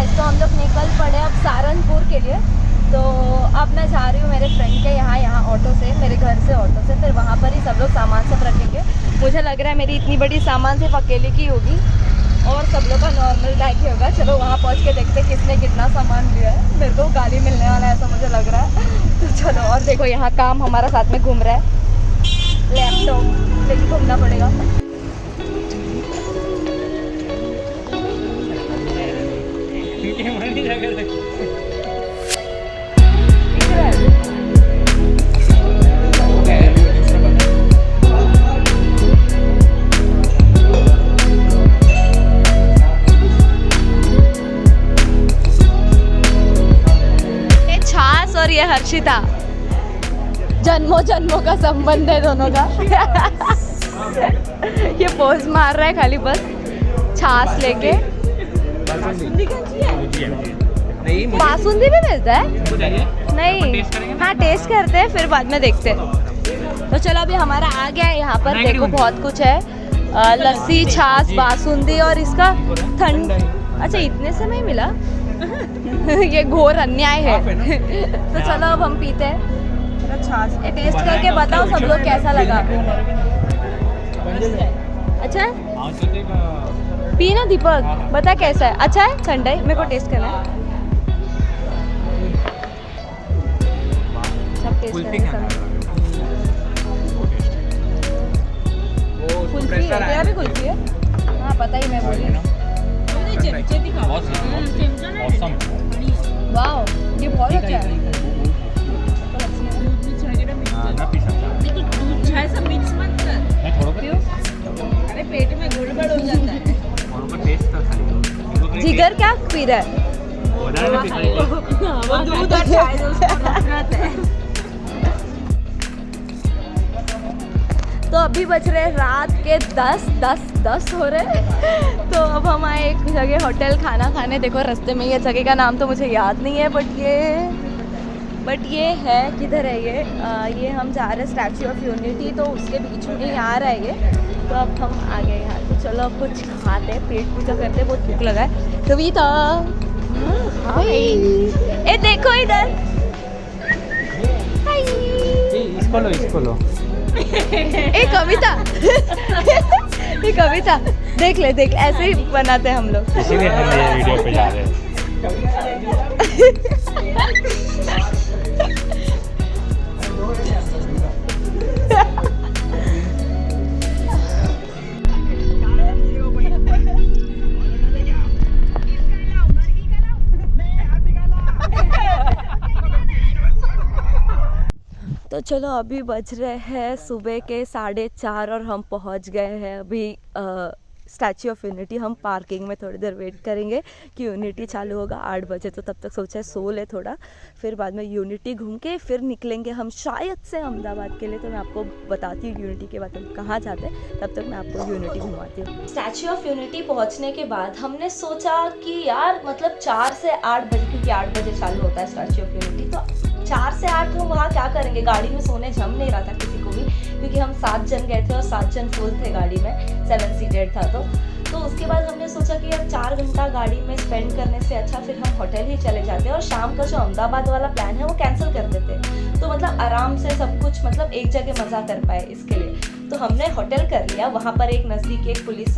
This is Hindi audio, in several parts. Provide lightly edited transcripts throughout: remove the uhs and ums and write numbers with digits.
गाइस, तो हम लोग निकल पड़े अब सहारनपुर के लिए। तो अब मैं जा रही हूँ मेरे फ्रेंड के यहाँ ऑटो से, मेरे घर से ऑटो से, फिर वहाँ पर ही सब लोग सामान सब रखेंगे। मुझे लग रहा है मेरी इतनी बड़ी सामान सिर्फ अकेले की होगी और सब लोग का नॉर्मल बैग ही होगा। चलो वहाँ पहुँच के देखते किसने कितना सामान लिया है। मेरे को गाली मिलने वाला है ऐसा मुझे लग रहा है। तो चलो, और देखो यहाँ काम हमारा साथ में घूम रहा है, लैपटॉप लेके घूमना पड़ेगा। और ये हर्षिता, जन्मों जन्मों का संबंध है दोनों का। ये पोज मार रहा है खाली बस छाछ लेके। बासुंदी भी मिलता है? नहीं, हाँ टेस्ट करते हैं फिर बाद में देखते हैं। तो चलो अभी हमारा आ गया है यहाँ पर, देखो बहुत कुछ है, लस्सी, छाछ, बासुंदी और इसका ठंड। अच्छा इतने से में ही मिला? ये घोर अन्याय है। तो चलो अब हम पीते हैं छाछ। टेस्ट करके बताओ सब लोग कैसा लगा। अच्छा पी ना दीपक, बता कैसा है? अच्छा है ठंडा, मेरे को टेस्ट करना है। सब टेस्ट करना है। कुल्फी है, तेरा भी कुल्फी है? हाँ पता ही, मैं बोली। वाओ ये बहुत अच्छा है। अरे पेट में गड़बड़ हो जाता है। जिगर क्या पी रहा है? वो दूध और चाय उसको नफरत है। तो अभी बज रहे रात के 10 हो रहे। तो अब हम आए एक जगह होटल खाना खाने। देखो रास्ते में, ये जगह का नाम तो मुझे याद नहीं है, बट ये है, किधर है ये हम जा रहे हैं स्टैचू ऑफ यूनिटी, तो उसके बीच में ही आ रहा है ये। तो अब हम आ गए यहाँ। तो चलो अब कुछ खाते हैं, पेट पूजा करते हैं, बहुत भूख लगा है। कविता ए देखो इधर, इसको लो। ए कविता ये कविता देख ले, ऐसे ही बनाते हैं हम लोग, इसीलिए हम ये वीडियो पे जा रहे हैं। तो चलो अभी बज रहे हैं सुबह के 4:30 और हम पहुंच गए हैं अभी स्टैचू ऑफ यूनिटी। हम पार्किंग में थोड़ी देर वेट करेंगे कि यूनिटी चालू होगा 8 बजे, तो तब तक सोचा है सो ले थोड़ा, फिर बाद में यूनिटी घूम के फिर निकलेंगे हम शायद से अहमदाबाद के लिए। तो मैं आपको बताती हूँ यूनिटी के बाद हम कहाँ जाते हैं, तब तक मैं आपको यूनिटी घुमाती हूँ। स्टैचू ऑफ यूनिटी पहुँचने के बाद हमने सोचा कि यार मतलब 4 से 8 बजे, क्योंकि 8 बजे चालू होता है स्टैचू ऑफ यूनिटी, तो 4 से 8 हम वहाँ क्या करेंगे? गाड़ी में सोने जम नहीं रहा था किसी को भी, क्योंकि हम 7 जन गए थे और 7 जन फुल थे गाड़ी में, 7 सीटेड था। तो उसके बाद हमने सोचा कि यार 4 घंटा गाड़ी में स्पेंड करने से अच्छा फिर हम होटल ही चले जाते और शाम का जो अहमदाबाद वाला प्लान है वो कैंसिल कर देते, तो मतलब आराम से सब कुछ मतलब एक जगह मज़ा कर पाए इसके लिए। तो हमने होटल कर लिया। वहाँ पर एक नज़दीक एक पुलिस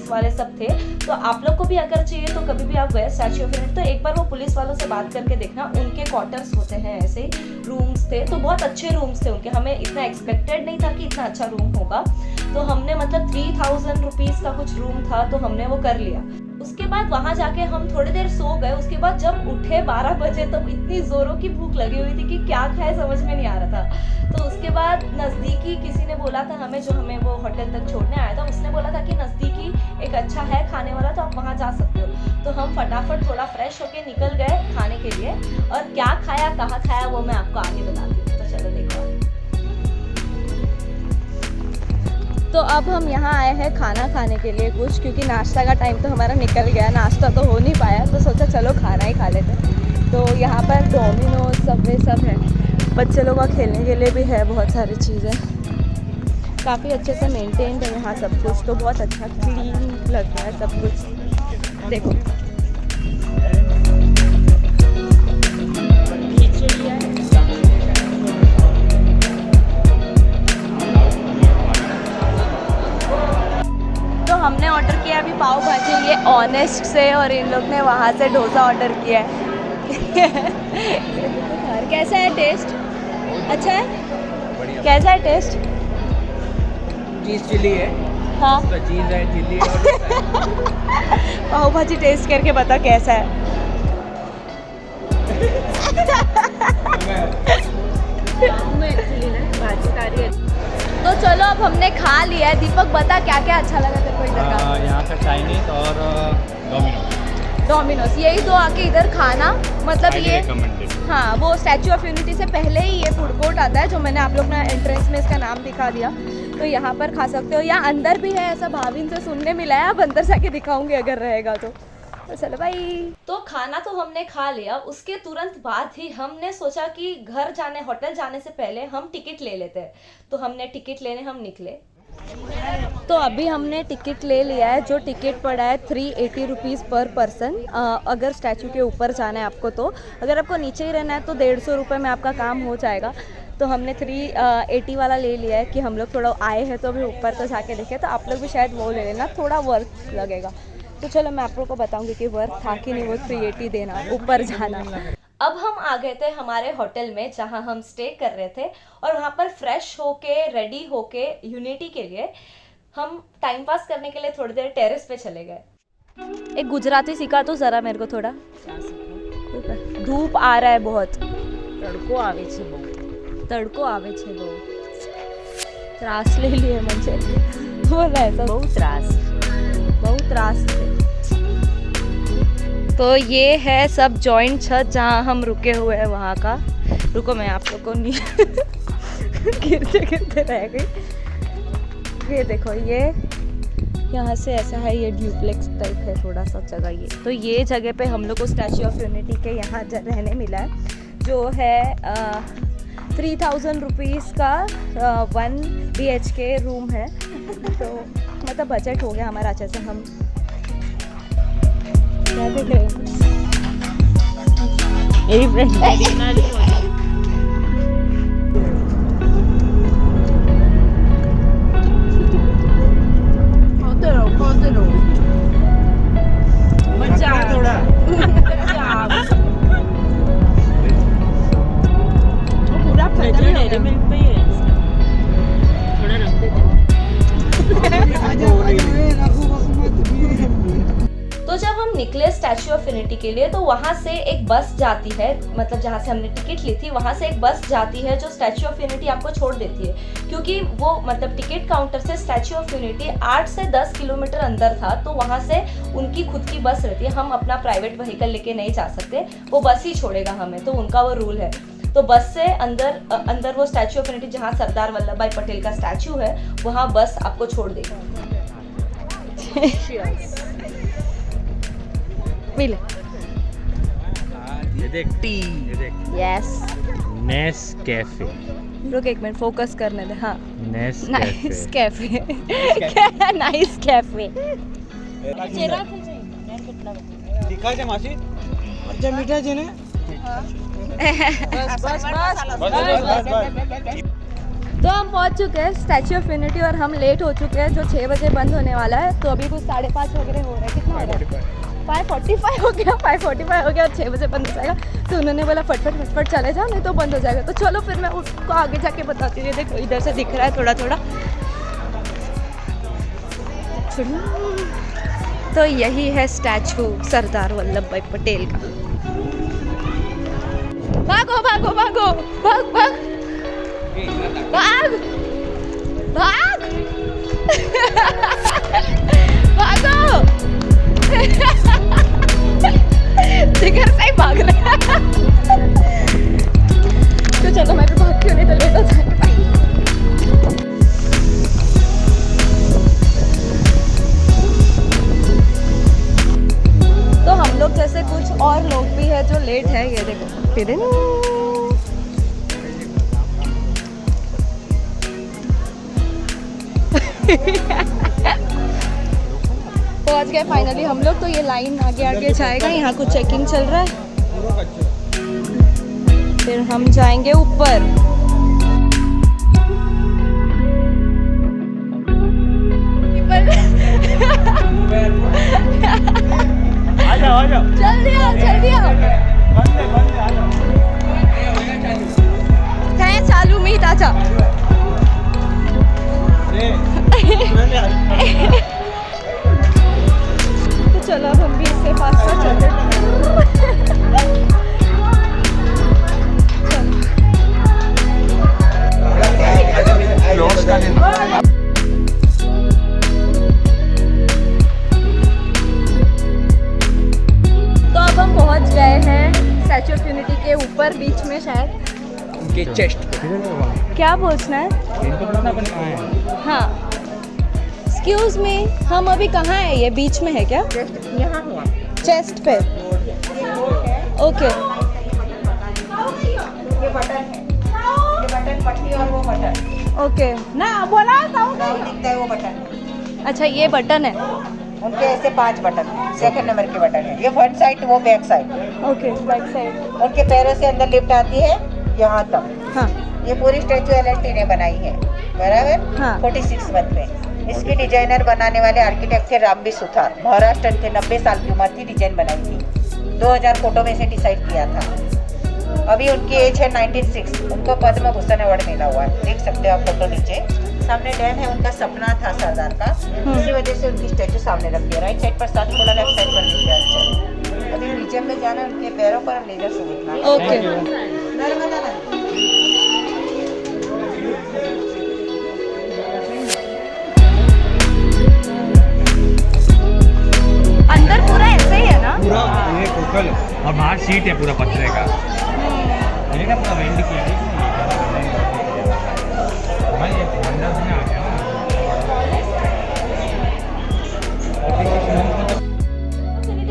वाले सब थे। तो आप लोग को भी अगर चाहिए तो कभी भी आप गए स्टैचू ऑफ यूनिटी तो एक बार वो पुलिस वालों से बात करके देखना। उनके क्वार्टर्स होते हैं, ऐसे ही रूम्स थे, तो बहुत अच्छे रूम्स थे उनके। हमें इतना एक्सपेक्टेड नहीं था कि इतना अच्छा रूम होगा, तो हमने मतलब 3000 रुपीज़ का कुछ रूम था, तो हमने वो कर लिया। उसके बाद वहाँ जाके हम थोड़ी देर सो गए। उसके बाद जब उठे 12 बजे तब इतनी ज़ोरों की भूख लगी हुई थी कि क्या खाए समझ में नहीं आ रहा था। तो उसके बाद नज़दीकी किसी ने बोला था हमें, जो हमें वो होटल तक छोड़ने आया था, उसने बोला था कि नज़दीकी एक अच्छा है खाने वाला, तो आप वहाँ जा सकते हो। तो हम फटाफट थोड़ा फ्रेश होके निकल गए खाने के लिए, और क्या खाया कहाँ खाया वो मैं आपको आगे बताती हूँ। तो चलो देखो। तो अब हम यहाँ आए हैं खाना खाने के लिए कुछ, क्योंकि नाश्ता का टाइम तो हमारा निकल गया, नाश्ता तो हो नहीं पाया, तो सोचा चलो खाना ही खा लेते। तो यहाँ पर डोमिनोज, सबवे सब है, बच्चे लोगों का खेलने के लिए भी है, बहुत सारी चीज़ें, काफ़ी अच्छे से मेंटेन्ड है यहाँ सब कुछ, तो बहुत अच्छा क्लीन लग रहा है सब कुछ। देखो ऑर्डर किया अभी पाव भाजी, ये ऑनेस्ट से, और इन लोग ने वहाँ से डोसा ऑर्डर किया है। कैसा है टेस्ट? अच्छा है? कैसा है टेस्ट? चीज चिली है, हाँ, चीज है, चिली है। पाव भाजी टेस्ट करके बता कैसा है। तो चलो अब हमने खा लिया है। दीपक बता क्या क्या अच्छा लगा तेरे को इधर का? यहाँ का चाइनीज और डोमिनोज डोमिनोज, यही दो आके इधर खाना, मतलब ये रिकमेंडेड। हाँ, वो स्टैचू ऑफ यूनिटी से पहले ही ये फूड कोर्ट आता है, जो मैंने आप लोग ने एंट्रेंस में इसका नाम दिखा दिया। तो यहाँ पर खा सकते हो, या अंदर भी है ऐसा भाविन से सुनने मिला है। अब अंदर जाके दिखाऊंगी अगर रहेगा तो चलो भाई। तो खाना तो हमने खा लिया, उसके तुरंत बाद ही हमने सोचा कि घर जाने, होटल जाने से पहले हम टिकट ले लेते हैं। तो हमने टिकट लेने हम निकले। तो अभी हमने टिकट ले लिया है, जो टिकट पड़ा है 380 रुपीज़ पर पर्सन। अगर स्टैचू के ऊपर जाना है आपको, तो अगर आपको नीचे ही रहना है तो 150 रुपये में आपका काम हो जाएगा। तो हमने 380 वाला ले लिया है कि हम लोग थोड़ा आए हैं तो अभी ऊपर तो जाके देखें। तो आप लोग भी शायद वो ले लेना, थोड़ा वर्थ लगेगा। तो चलो मैं आप लोग को बताऊंगी कि वर्थ था कि नहीं वो 380 देना, ऊपर जाना। अब हम आ गए थे हमारे होटल में जहां हम स्टे कर रहे थे, और वहां पर फ्रेश होके रेडी होके यूनिटी के लिए हम टाइम पास करने के लिए थोड़ी देर टेरेस पे चले गए। एक गुजराती सिखा तो जरा मेरे को थोड़ा। धूप आ रहा है बहुत, तड़को आवे छे बहु। तड़को आवे छे बहु। त्रास ले लिए मुझे बोला ऐसा, बहुत त्रास। बहुत त्रास थे। तो ये है सब जॉइंट छत जहाँ हम रुके हुए हैं वहाँ का। रुको मैं आप लोग को नहीं गिरते गिरते रह गई। ये देखो, ये यहाँ से ऐसा है, ये ड्यूप्लेक्स टाइप है थोड़ा सा जगह ये। तो ये जगह पे हम लोग को स्टैचू ऑफ यूनिटी के यहाँ रहने मिला है, जो है 3000 रुपीज़ का 1 BHK रूम है। तो मतलब बजट हो गया हमारा अच्छे से। हम क्या देख रहे हैं? यही फ्रेंड थोड़ा पूरा डेरी मिल्क पे ही है इसका। थोड़ा रख देते हैं। तो जब हम निकले स्टैचू ऑफ यूनिटी के लिए, तो वहाँ से एक बस जाती है, मतलब जहाँ से हमने टिकट ली थी वहाँ से एक बस जाती है जो स्टैचू ऑफ यूनिटी आपको छोड़ देती है। क्योंकि वो मतलब टिकट काउंटर से स्टैचू ऑफ यूनिटी 8 से 10 किलोमीटर अंदर था, तो वहाँ से उनकी खुद की बस रहती है। हम अपना प्राइवेट व्हीकल लेके नहीं जा सकते, वो बस ही छोड़ेगा हमें, तो उनका वो रूल है। तो बस से अंदर वो स्टैचू ऑफ यूनिटी जहाँ सरदार वल्लभ भाई पटेल का स्टैचू है, वहाँ बस आपको छोड़ देगा। मिले ये देख टी, ये देख यस। नेस कैफे। रुक एक मिनट, फोकस करने दे। हाँ, नेस नाइस कैफे। Nice cafe. दिखा छे मासी मरचा मीठा छे ने। तो हम पहुंच चुके हैं स्टैचू ऑफ यूनिटी, और हम लेट हो चुके हैं, जो 6 बजे बंद होने वाला है। तो अभी कुछ 5:30 वगैरह हो रहा है। कितना हो रहा है? 5:45 हो गया। 5:45 हो गया और 6 बजे बंद हो जाएगा। तो उन्होंने बोला फटफट चले जाओ, नहीं तो बंद हो जाएगा। तो चलो फिर मैं उसको आगे जाके बताती हूँ। देखो इधर से दिख रहा है थोड़ा थोड़ा। तो यही है स्टैचू सरदार वल्लभ भाई पटेल का। भागो भागो भागो, भाग भाग भाग भाग भागो। जिगर से ही भाग रहा है। तो चलो मैं भी भागती हूँ, नहीं तो लेट हो जाएगा। तो हम लोग जैसे कुछ और लोग भी है जो लेट है। ये देखो पहुंच गए फाइनली हम लोग। तो ये लाइन आगे आगे जाएगा, यहाँ कुछ चेकिंग चल रहा है, फिर हम जाएंगे ऊपर। आ जाओ जल्दी आओ है चालू मीत आजा तो चलो अब हम भी इससे फास्ट चलते तो अब हम पहुंच गए हैं स्टैचू ऑफ यूनिटी के ऊपर बीच में शायद उनके चेस्ट क्या पूछना है इनको पूछना अपन कहाँ है हाँ एक्सक्यूज मी हम अभी कहाँ हैं ये बीच में है क्या यहाँ हुआ चेस्ट पे ओके ये बटन है ये बटन पट्टी और वो बटन ओके ना बोला दिखता है वो बटन अच्छा ये बटन है उनके ऐसे 5 बटन है सेकंड नंबर के बटन है ये फ्रंट साइड वो back side okay back side उनके पैरों से अंदर लिफ्ट आती है यहाँ तक हाँ ये पूरी स्टैचू एलएनटी ने बनाई है बराबर हाँ। 46 मंथ में इसकी डिजाइनर बनाने वाले आर्किटेक्ट थे रामबी सुथार महाराष्ट्र के 90 साल की उम्र थी डिजाइन बनाई थी 2000 फोटो में से डिसाइड किया था अभी उनकी एज है 96 उनको पद्म भूषण अवार्ड मिला हुआ है देख सकते हो आप फोटो नीचे सामने डैम है उनका सपना था सरदार का इसी वजह से उनकी स्टैचू सामने रखी है राइट साइड पर 7 खोला लेफ्ट साइड पर दिखा अच्छा अभी नीचे में जाना उनके पैरों पर लेजर से देखना ओके नर्मदा नदी अंदर पूरा ऐसे ही है ना पूरा ये टोटल है और बाहर सीट है पूरा पत्थर का ये ना पूरा वेल्ड किया है भाई ये अंदर से आ गया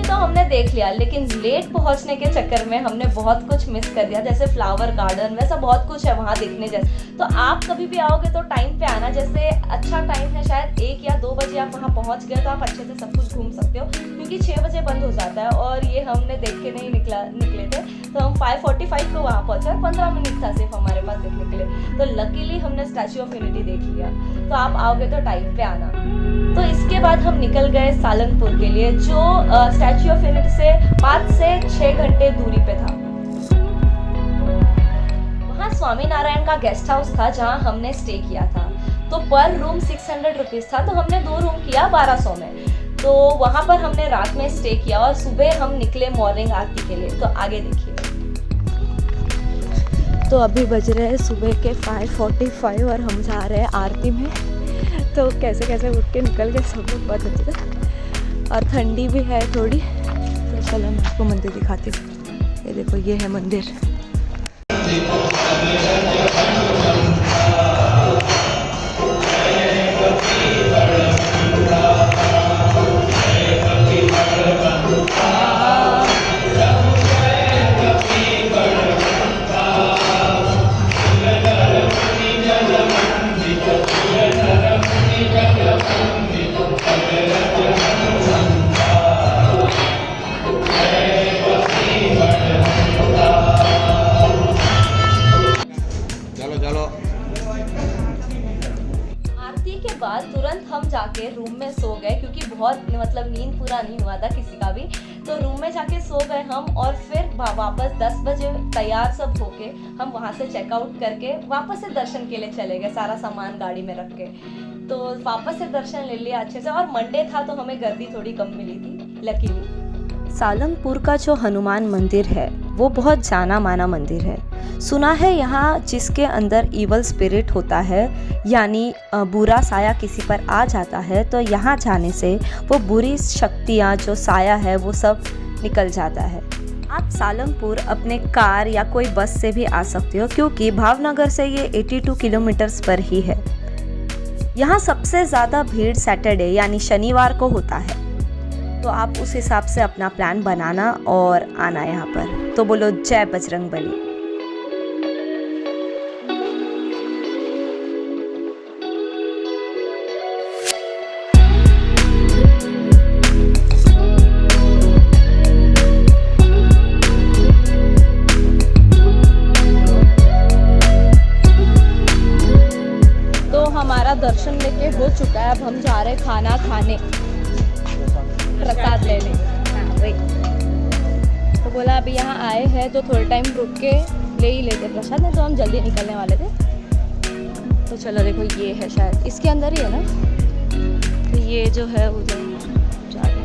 तो हमने देख लिया लेकिन लेट पहुंचने के चक्कर में हमने बहुत कुछ मिस कर दिया जैसे फ्लावर गार्डन वैसा बहुत कुछ है वहाँ देखने जैसे तो आप कभी भी आओगे तो टाइम पे आना जैसे अच्छा टाइम है शायद 1 या 2 बजे आप वहाँ पहुँच गए तो आप अच्छे से सब कुछ घूम सकते हो क्योंकि 6 बजे बंद हो जाता है और ये हमने देख के नहीं निकले थे तो हम 5:45 को वहाँ पहुँचे और 15 मिनट था सिर्फ हमारे पास देखने के लिए तो लकीली हमने स्टैचू ऑफ यूनिटी देख लिया तो आप आओगे तो टाइम पे आना तो इसके बाद हम निकल गए सालनपुर के लिए जो स्टैचू ऑफ यूनिटी से 5 से 6 घंटे दूरी पे था वहाँ स्वामी नारायण का गेस्ट हाउस था जहाँ हमने स्टे किया था तो पर रूम 600 रुपीज़ था तो हमने 2 रूम किया 1200 में तो वहाँ पर हमने रात में स्टे किया और सुबह हम निकले मॉर्निंग आरती के लिए तो आगे देखिए तो अभी बज रहे हैं सुबह के 5:45 और हम जा रहे हैं आरती में तो कैसे कैसे उठ के निकल गए सब लोग बहुत अच्छे से और ठंडी भी है थोड़ी तो चलो मैं आपको मंदिर दिखाती हूँ ये देखो ये है मंदिर बाद तुरंत हम जाके रूम में सो गए क्योंकि बहुत मतलब नींद पूरा नहीं हुआ था किसी का भी तो रूम में जाके सो गए हम और फिर वापस 10 बजे तैयार सब होके हम वहाँ से चेकआउट करके वापस से दर्शन के लिए चले गए सारा सामान गाड़ी में रख के तो वापस से दर्शन ले लिया अच्छे से और मंडे था तो हमें गर्दी थोड़ी कम मिली थी लकीली। सालनपुर का जो हनुमान मंदिर है वो बहुत जाना माना मंदिर है सुना है यहाँ जिसके अंदर इवल स्पिरिट होता है यानी बुरा साया किसी पर आ जाता है तो यहाँ जाने से वो बुरी शक्तियाँ जो साया है वो सब निकल जाता है। आप सालनपुर अपने कार या कोई बस से भी आ सकते हो क्योंकि भावनगर से ये 82 किलोमीटर्स पर ही है। यहाँ सबसे ज़्यादा भीड़ सैटरडे यानी शनिवार को होता है तो आप उस हिसाब से अपना प्लान बनाना और आना यहाँ पर। तो बोलो जय बजरंगबली। दर्शन लेके हो चुका है अब हम जा रहे हैं खाना अभी यहाँ आए हैं तो थोड़े टाइम रुक के ले ही लेते प्रसाद, नहीं तो हम जल्दी निकलने वाले थे। तो चलो देखो ये है, शायद इसके अंदर ही है ना, तो ये जो है उधर जा रहे हैं।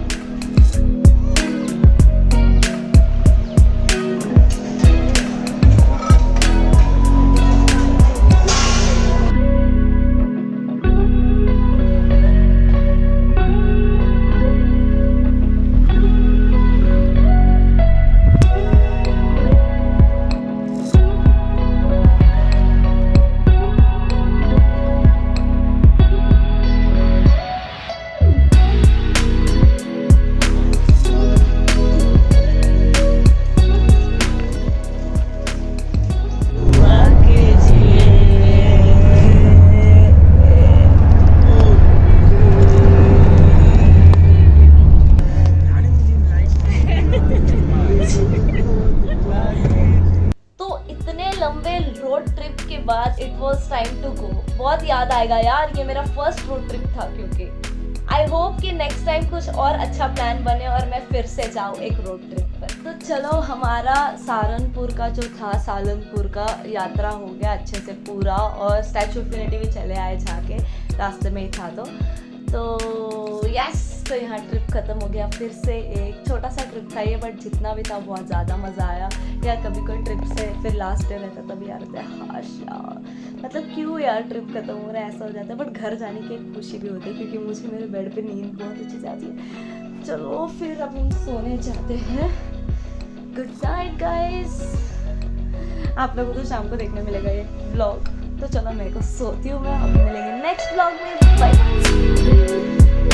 रोड ट्रिप के बाद it was time to go. बहुत याद आएगा यार, ये मेरा फर्स्ट रोड ट्रिप था, क्योंकि आई होप कि नेक्स्ट टाइम कुछ और अच्छा प्लान बने और मैं फिर से जाऊँ एक रोड ट्रिप पर। तो चलो, हमारा सहारनपुर का जो था, सालनपुर का यात्रा हो गया अच्छे से पूरा, और स्टैचू ऑफ यूनिटी भी चले आए जाके, रास्ते में ही था। तो यस, तो यहाँ ट्रिप ख़त्म हो गया। फिर से एक छोटा सा ट्रिप था ये, बट जितना भी था बहुत ज़्यादा मज़ा आया यार। कभी कोई ट्रिप से फिर लास्ट डे रहता तभी यार होता है हाश यार, मतलब क्यों यार ट्रिप खत्म हो रहा है, ऐसा हो जाता है। बट घर जाने की एक खुशी भी होती है, क्योंकि मुझे मेरे बेड पे नींद बहुत अच्छी जाती है। चलो फिर अब हम सोने जाते हैं। Good night guys. आप लोगों को तो शाम को देखने मिलेगा ये व्लॉग, तो चलो मैं को सोती हूँ मैं। अब मिलेंगे नेक्स्ट व्लॉग में। बाय।